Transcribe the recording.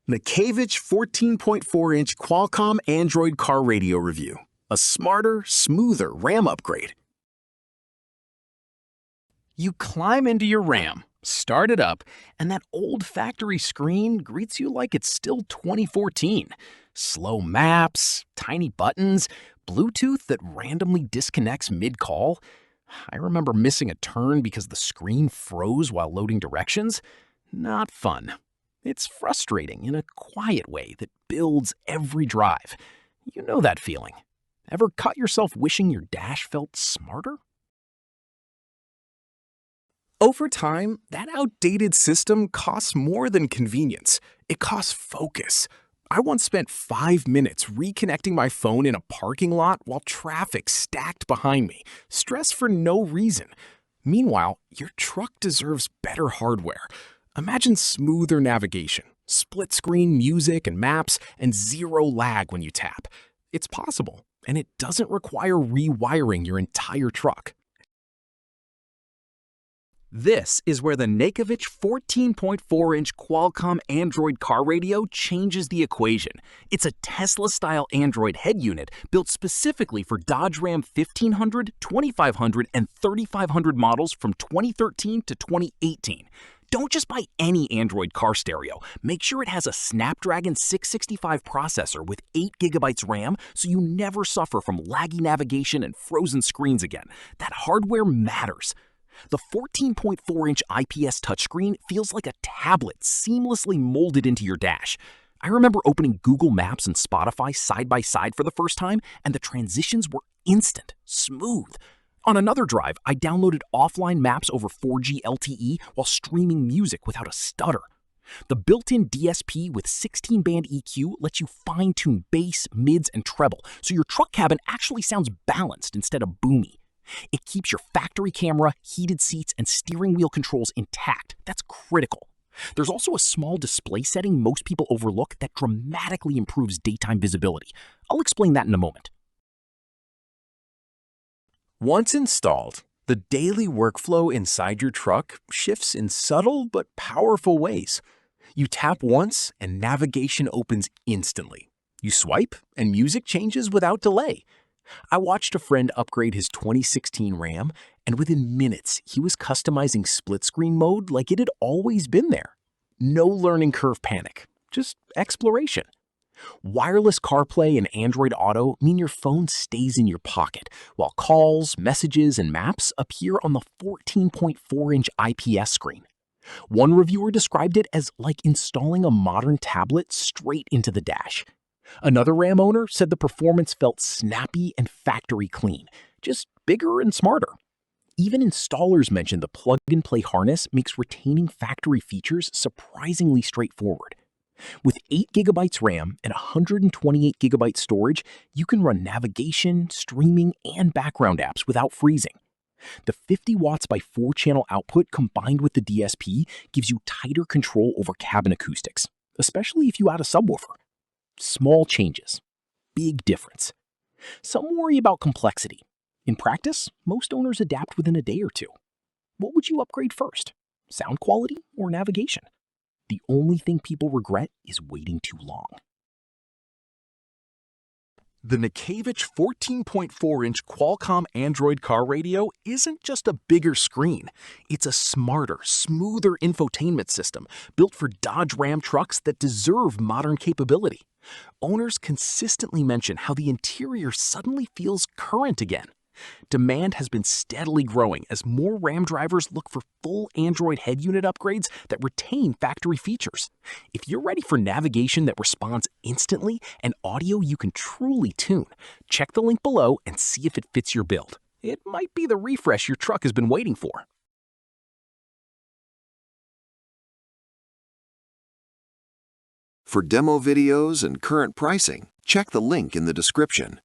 Nakevich 14.4-inch Qualcomm Android car radio review. A smarter, smoother RAM upgrade. You climb into your RAM, start it up, and that old factory screen greets you like it's still 2014. Slow maps, tiny buttons, Bluetooth that randomly disconnects mid-call. I remember missing a turn because the screen froze while loading directions. Not fun. It's frustrating in a quiet way that builds every drive. You know that feeling. Ever caught yourself wishing your dash felt smarter? Over time, that outdated system costs more than convenience. It costs focus. I once spent 5 minutes reconnecting my phone in a parking lot while traffic stacked behind me, stress for no reason. Meanwhile, your truck deserves better hardware. Imagine smoother navigation, split-screen music and maps, and zero lag when you tap. It's possible, and it doesn't require rewiring your entire truck. This is where the Nakevich 14.4-inch Qualcomm Android car radio changes the equation. It's a Tesla-style Android head unit built specifically for Dodge Ram 1500, 2500, and 3500 models from 2013 to 2018. Don't just buy any Android car stereo. Make sure it has a Snapdragon 665 processor with 8 GB RAM so you never suffer from laggy navigation and frozen screens again. That hardware matters. The 14.4-inch IPS touchscreen feels like a tablet seamlessly molded into your dash. I remember opening Google Maps and Spotify side by side for the first time, and the transitions were instant, smooth. On another drive, I downloaded offline maps over 4G LTE while streaming music without a stutter. The built-in DSP with 16-band EQ lets you fine-tune bass, mids, and treble, so your truck cabin actually sounds balanced instead of boomy. It keeps your factory camera, heated seats, and steering wheel controls intact. That's critical. There's also a small display setting most people overlook that dramatically improves daytime visibility. I'll explain that in a moment. Once installed, the daily workflow inside your truck shifts in subtle but powerful ways. You tap once and navigation opens instantly. You swipe and music changes without delay. I watched a friend upgrade his 2016 Ram, and within minutes, he was customizing split-screen mode like it had always been there. No learning curve panic, just exploration. Wireless CarPlay and Android Auto mean your phone stays in your pocket, while calls, messages, and maps appear on the 14.4-inch IPS screen. One reviewer described it as like installing a modern tablet straight into the dash. Another Ram owner said the performance felt snappy and factory clean, just bigger and smarter. Even installers mentioned the plug-and-play harness makes retaining factory features surprisingly straightforward. With 8 GB RAM and 128 GB storage, you can run navigation, streaming, and background apps without freezing. The 50 watts by 4-channel output combined with the DSP gives you tighter control over cabin acoustics, especially if you add a subwoofer. Small changes, big difference. Some worry about complexity. In practice, most owners adapt within a day or two. What would you upgrade first? Sound quality or navigation? The only thing people regret is waiting too long. The Nakevich 14.4-inch Qualcomm Android car radio isn't just a bigger screen. It's a smarter, smoother infotainment system built for Dodge Ram trucks that deserve modern capability. Owners consistently mention how the interior suddenly feels current again. Demand has been steadily growing as more Ram drivers look for full Android head unit upgrades that retain factory features. If you're ready for navigation that responds instantly and audio you can truly tune, check the link below and see if it fits your build. It might be the refresh your truck has been waiting for. For demo videos and current pricing, check the link in the description.